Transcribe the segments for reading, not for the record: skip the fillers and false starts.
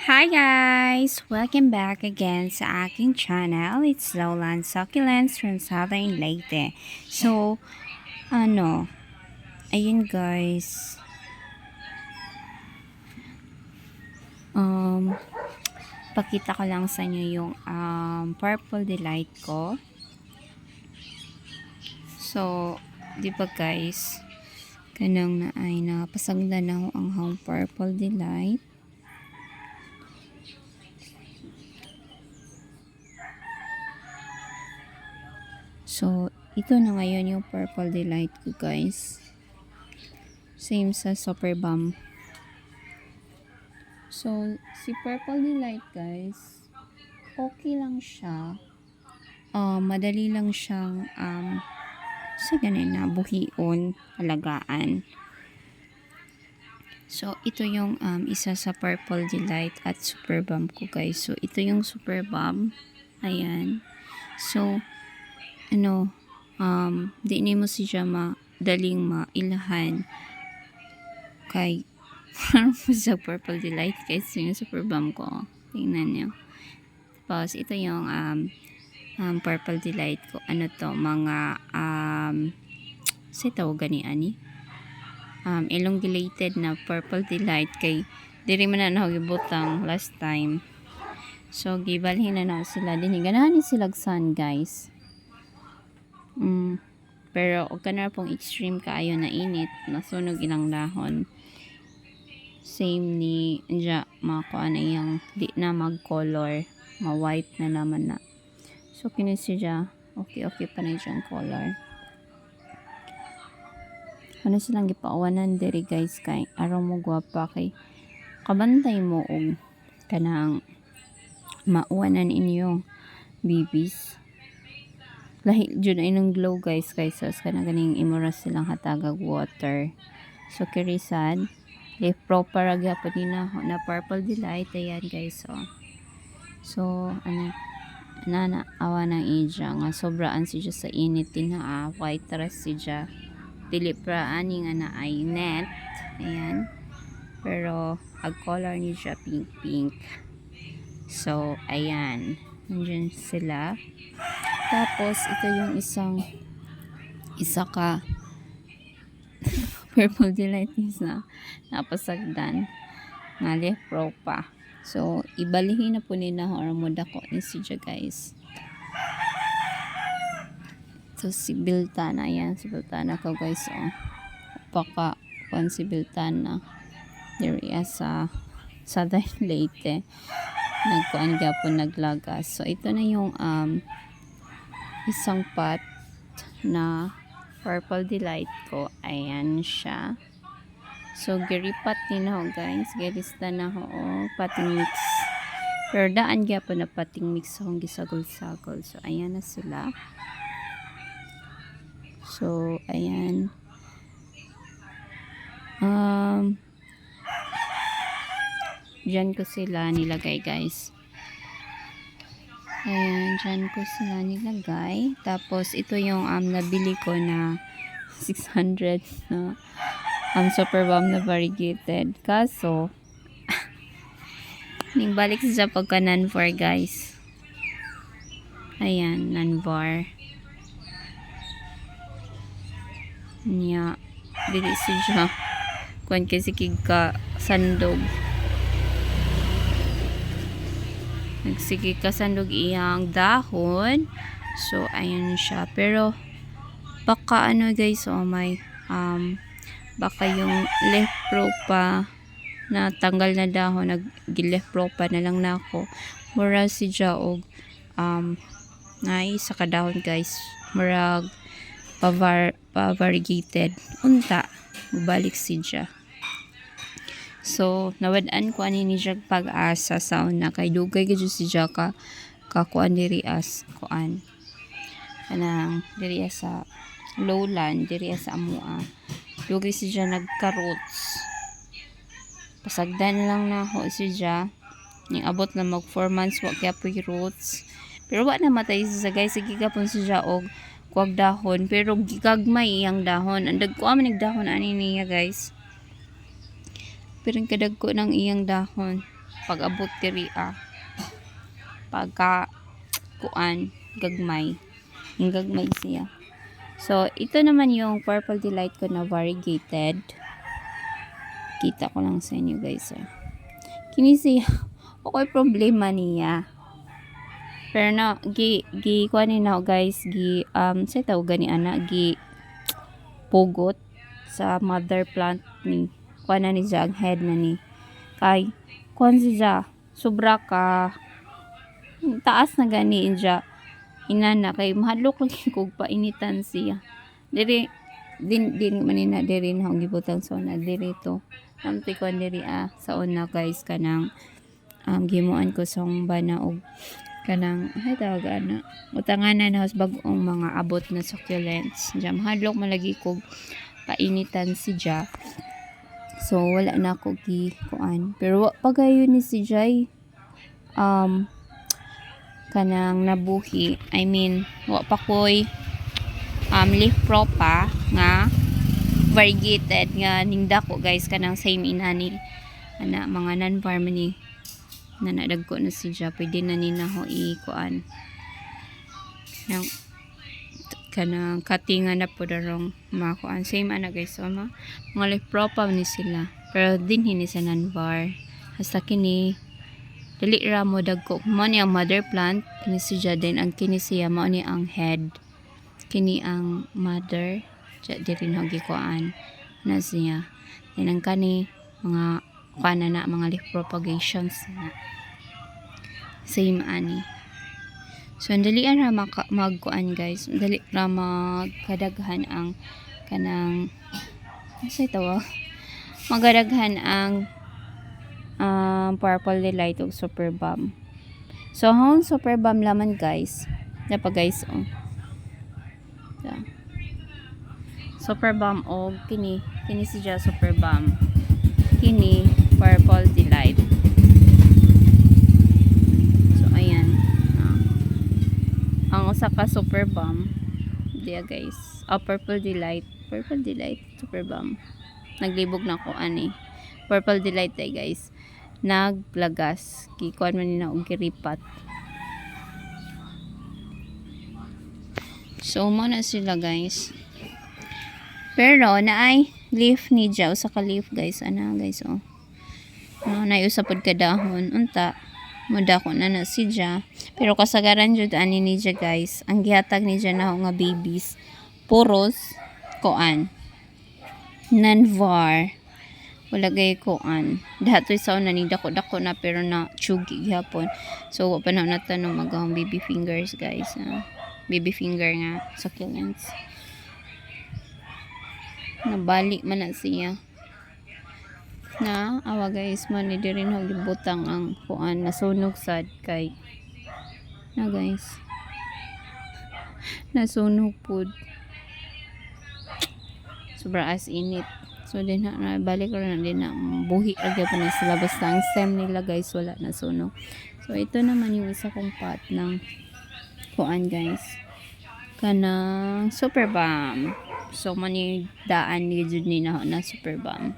Hi guys! Welcome back again sa aking channel. It's Lowland Succulents from Southern Leyte. So, ayun guys. Pakita ko lang sa inyo yung Purple Delight ko. So, di ba guys, kanang na ay napasagdan na ako ang Purple Delight. So, ito na ngayon yung Purple Delight ko guys. Same sa Super Balm. So, si Purple Delight guys, okay lang siya. Madali lang siyang sa ganun na buhion, alagaan. So, ito yung isa sa Purple Delight at Super Balm ko guys. So, ito yung Super Balm. Ayan. So, di ni mo siya madaling mailahan kay sa Purple Delight guys, yung Super Balm ko. Tingnan nyo. Tapos, ito yung Purple Delight ko. Ano to? Mga sa tawagan ni ani? Elongated na Purple Delight kay diri man na gibutang last time. So, gibalhin na sila. Ganahan ni silag sun guys. Pero og kana pong extreme kaayo na init, nasunog ilang dahon. Same ni Nja, makuha na yung di na mag-color, ma-white na naman na. So, kini siya, okay pa na yung color. Ano silang gipaawanan diri guys, kay araw mo gwapa kay kabantay mo og kanang mauwanan inyo babies. Lahi jud ay nang glow guys, kaysa kanang ganing imura silang hatagag water. So, kirisad leaf proper gyapon din na Purple Delight. Ayan guys, so na awa ng ija nga sobraan siya sa init din na white dress siya dili pra ani nga na ay net. Ayan, pero ang color niya pink. So ayan, nandiyan sila. Tapos ito yung isa ka Purple Delight is na napasagdan nga leaf pro pa. So, ibalihin na po nila or modako ni siya guys. So, si Biltana. Ayan, si Biltana ko guys. Paka si Biltana. There is sa Southern Leyte. Nagkuan gyapon naglagas. So, ito na yung isang pot na Purple Delight ko. Ayan siya. So, giripat din ako guys. Girista na ako. Pating mix. Pero daan gyapon na pating mix akong gisagol-sagol. So, ayan na sila. So, ayan. Diyan ko sila nilagay guys. Ayan, dyan ko sila nilagay. Tapos, ito yung nabili ko na 600 na Super Balm na variegated. Kaso, balik sa pagka non-var guys. Ayan, non-var. Nya, dili siya. Kuan kasi kigka sandog. Nagsige kasandog iyang dahon. So, ayan siya. Pero, baka guys, may baka yung leaf pro pa na tanggal na dahon, nag-leaf pro pa na lang na ako. Mura si og sa kadahon guys. Murag pa-variegated. Unta, balik si siya. So, nawadaan ko ani ni siya pag-asa sa una. Kay dugay ka si siya ka kuan diri as kuan. Kanang diri sa lowland, diri sa amua. Dugay si siya nagka-roots. Pasagdan lang na ako si siya. Ning abot na mag 4 months wa kaya po roots. Pero wa na matay siya guys. Sige ka po si siya og kuwag dahon. Pero gigagmay iyang dahon. Andag ko manig dahon ani niya guys. Pero kadagko ng iyang dahon. pag-abot diri pagka kuan gagmay. Yung gagmay siya. So, ito naman yung Purple Delight ko na variegated. Kita ko lang sa inyo guys. Kini siya. Okay problema niya. Pero na, kuha ni na guys, sa tawag gani ana, pugot sa mother plant ni. Kuha na ni siya, ang head na ni. Kay, kuha siya, sobra ka, taas na gani siya. Inana kay mahadlok lagi kog painitan siya. Diri din manina diri na gibutang sa una diri to. Amti ko diri sa una guys kanang gimuan ko sa bana og kanang ay tawag ana. Utanganan na bag-ong mga abot na succulents. Diyan mahadlok malagi kog painitan si Ja. So wala na ko kuan. Pero pagayon ni si Jay kanang nabuhi. I mean, wa pa koy leaf propa nga variegated nga ning dako guys kanang same inani ana mga non-farm ni na nadagko na si Ja. Pwede na ni na ho kuan kanang cuttingan na po darong makuan same ana guys. So mga leaf propa ni sila pero din hini sa non-var hasta kini dili ra mo dagko mo ni ang mother plant kini si Jaden ang kini siya mao ni ang head kini ang mother diri na gikuan na siya ang kani mga kuan na mga leaf propagations na same ani. So dali ra magkuan guys, dali ra magkadaghan ang kanang say tawa magadaghan ang Purple Delight ug Super Balm. So ang Super Balm laman guys napa guys Super Balm og kini si Ja Super Balm kini Purple Delight. So ayan ang usa ka Super Balm diya guys Purple Delight Super Balm naglibog na ko ani Purple Delight day guys naglagas gikuan man nina og giripat. So mo na sila guys pero naay leaf ni Ja usa ka leaf guys ana guys naay usa pod ka dahon unta modako na si Ja pero kasagaran jud ani ni Ja guys ang gihatag ni Ja na nga babies puros kuan non-var wala gay kuan datoy sa una ni dako na pero na chugi gihapon. So wa pa na natanong magahong baby fingers guys baby finger nga succulents nabalik man na siya na awa guys man ni diri na gibutang ang kuan nasunog sad kay na guys nasunog pud sobra as init. So din na balik ra na din na buhi ra gyapon na sila basta ang stem nila guys wala na sunog. So ito naman yung isa kong pot ng kuan guys kanang Super Balm. So mani daan ni jud ni na Super Balm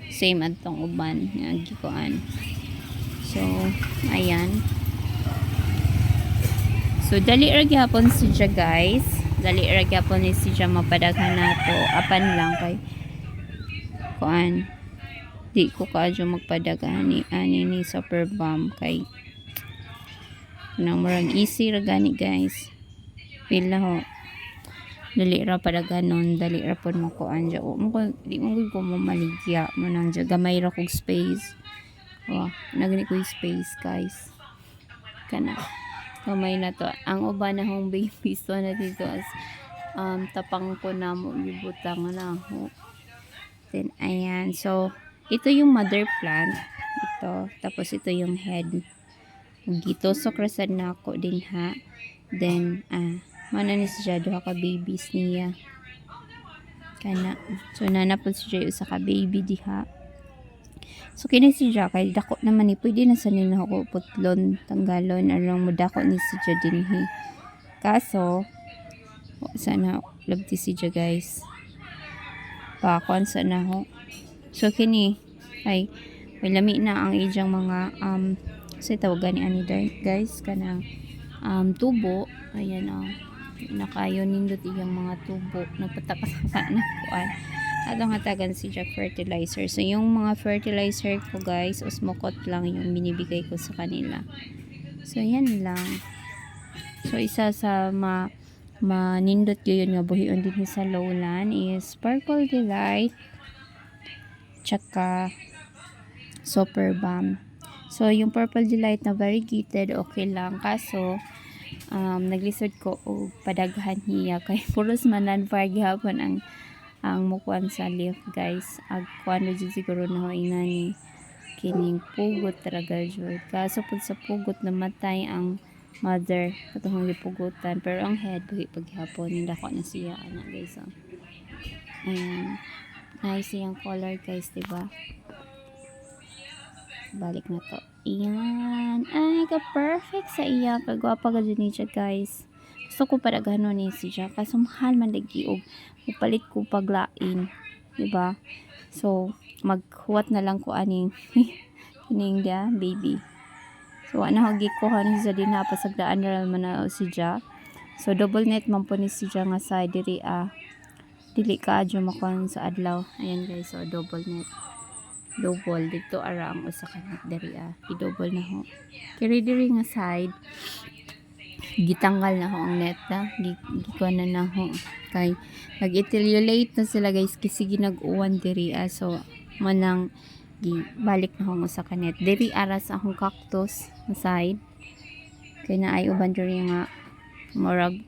same adtong uban nga gikuan. So ayan so dali ra gyapon si Ja guys dali ra gyapon ni si Ja mapadaghan nato apan lang kay kuan di ko kaadyo magpadaghan ni ani ni Super Balm kay nang murag easy ra gani guys pila ho dali ra padaghanon dali ra pod mo kuan ja di mo ko mamaligya mo nang ja gamay ra kog space nagani ko space guys kana kamay na to ang uban na hong baby so na dito as tapang ko na mo gibutang na ho. Then ayan so ito yung mother plant ito tapos ito yung head gito so krasad na ako din ha. Then mana ni siya duha ka babies niya kana so nanapod siya usa ka baby diha. So kini si Ja kay dako naman ni pwede na sa nila ako putlon tanggalon aron mo dako ni si Ja dinhi kaso sana labti si Ja guys pakon sana ho. So kini ay May lami na ang ijang mga sa tawag ni ani guys kanang tubo. Ayan nakayon nindot iyang mga tubo nagpatakasaka na kuan atong hatagan si Jack fertilizer. So yung mga fertilizer ko guys osmocot lang yung binibigay ko sa kanila. So yan lang. So isa sa manindot yun nga buhion din sa lowland is Purple Delight tsaka Super Balm. So yung Purple Delight na variegated okay lang kaso naglisod ko og padaghan niya kay puros manan-far gihapon ang mukuan sa leaf guys. Ag kuan jud siguro na inani kining pugot talaga jud. Kaso pud sa pugot namatay ang mother katong gipugutan pero ang head buhi paghapon nindako na siya ana guys. Ayan. Nice yung color guys, diba? Balik na to. Ayan. Ay, ka-perfect sa iya. Kagwapa ka dyan niya, guys. Gusto ko para gano'n ni siya. Kaso mahal man lagi og upalit ko paglain. Diba? So, maghuwat na lang ko aning kining dia, baby. So, ano hagi ko hanin sa din na pasagdaan na man na siya. So, double net man po ni siya nga side diri dili ka adyo makon sa adlaw. Ayan guys, so double net. Double dito ara ang usa ka net diri i-double na ho. Kiri diri nga side gitanggal na ho ang net gikuan na ho kay nag-ethylulate na sila guys kasi ginag-uwan diri so manang balik na ho ang usa ka net diri ara sa akong cactus nga side kay na ay uban diri nga murag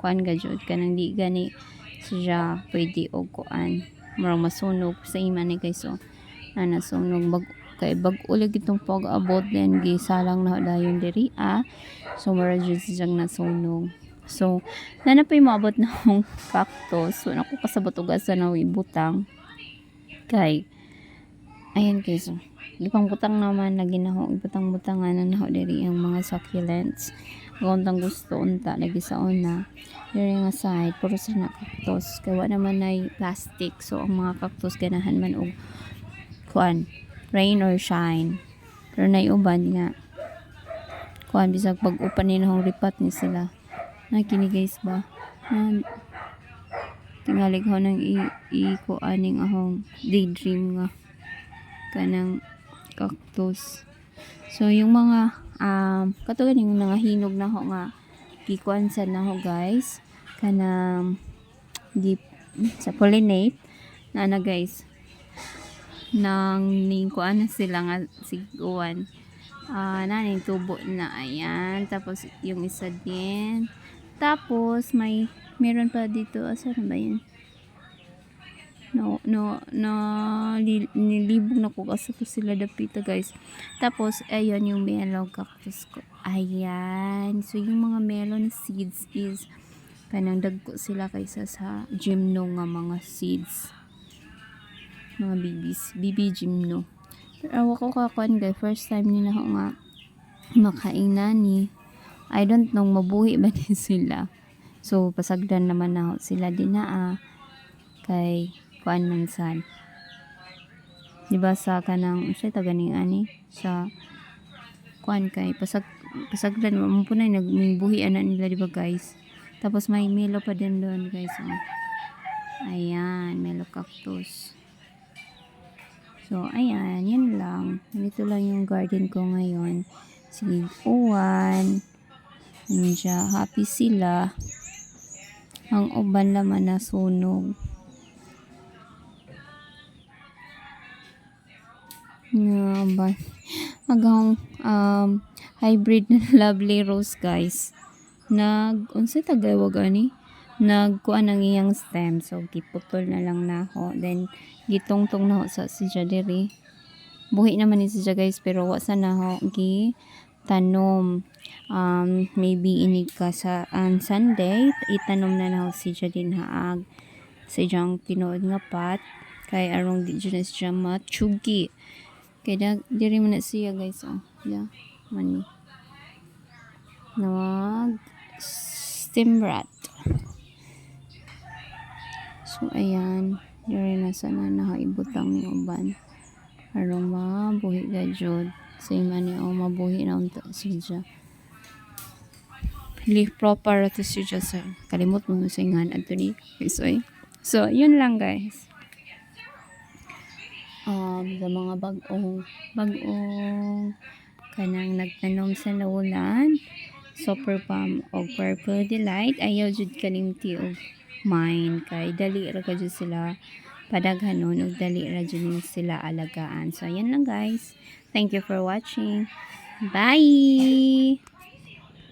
kuan gajud kanang di gani siya pwede og kuan murag masunog sa ima ni guys so nasunog kay bag-ulig itong pag-abot then gisalang na dayon diri so murag jud siya nasunog so nanapay moabot na akong cactus so nako kasabot og asa na ibutang kay ayan guys so gipang butang naman lagi na ho ibutang-butangan na ho diri ang mga succulents kung tang gusto unta lagi sa una diri nga side puro sila na cactus kaya wala naman ay plastic so ang mga cactus ganahan man og kuan rain or shine pero naiuban nga kuan bisag pag-upan ni nahong ripat ni sila kini guys ba tingali ko nang i-kuaning ahong daydream nga kanang cactus so yung mga katulad yung nangahinog na ho nga gikuan sa na ho guys kanang sa pollinate na guys nang kuan na sila nga siguan naning tubo na ayan tapos yung isa din tapos meron pa dito asa na ba yan nilibog na ko kasi to sila dapita guys tapos ayun yung melon cactus ko ayan so yung mga melon seeds is kanang dagko sila kaysa sa gymno nga mga seeds mga baby gymno pero ako kakuan guys first time ni na nga makainan ni I don't know mabuhi ba din sila so pasagdan naman na sila din na kay kuan man sad diba sa kanang siya taganing ani sa kuan kay pasagdan mo po na nagbuhi ana nila diba guys tapos may melo pa din doon guys ayan melo cactus so ayan yan lang ganito lang yung garden ko ngayon sige uwan nandiyan happy sila ang uban naman na sunog ba agang hybrid na lovely rose guys unsay tagawag ani nagkuan ang iyang stem so giputol na lang na ho then gitungtong na ho sa siya diri buhi naman ni siya guys pero wa sa na ho tanom maybe ini ka sa Sunday itanom na ho siya din haag sa iyang tinuod nga pot kay arong di dyan siya matsugi kaya diri mo na siya guys mani nawag stem rat so ayan diri na sana naibutang ni uban Arong mabuhi ka jud. Say man o mabuhi na unta siya. Leaf proper to siya sa kalimot mo sa ingan adto ni Isoy. So, yun lang guys. Sa mga bagong kanang nagtanom sa laulan, super palm o purple delight, ayaw jud kalimti og mine kay dali ra ka jud sila padaghanon ug dali ra jud sila alagaan. So, yan lang guys. Thank you for watching. Bye!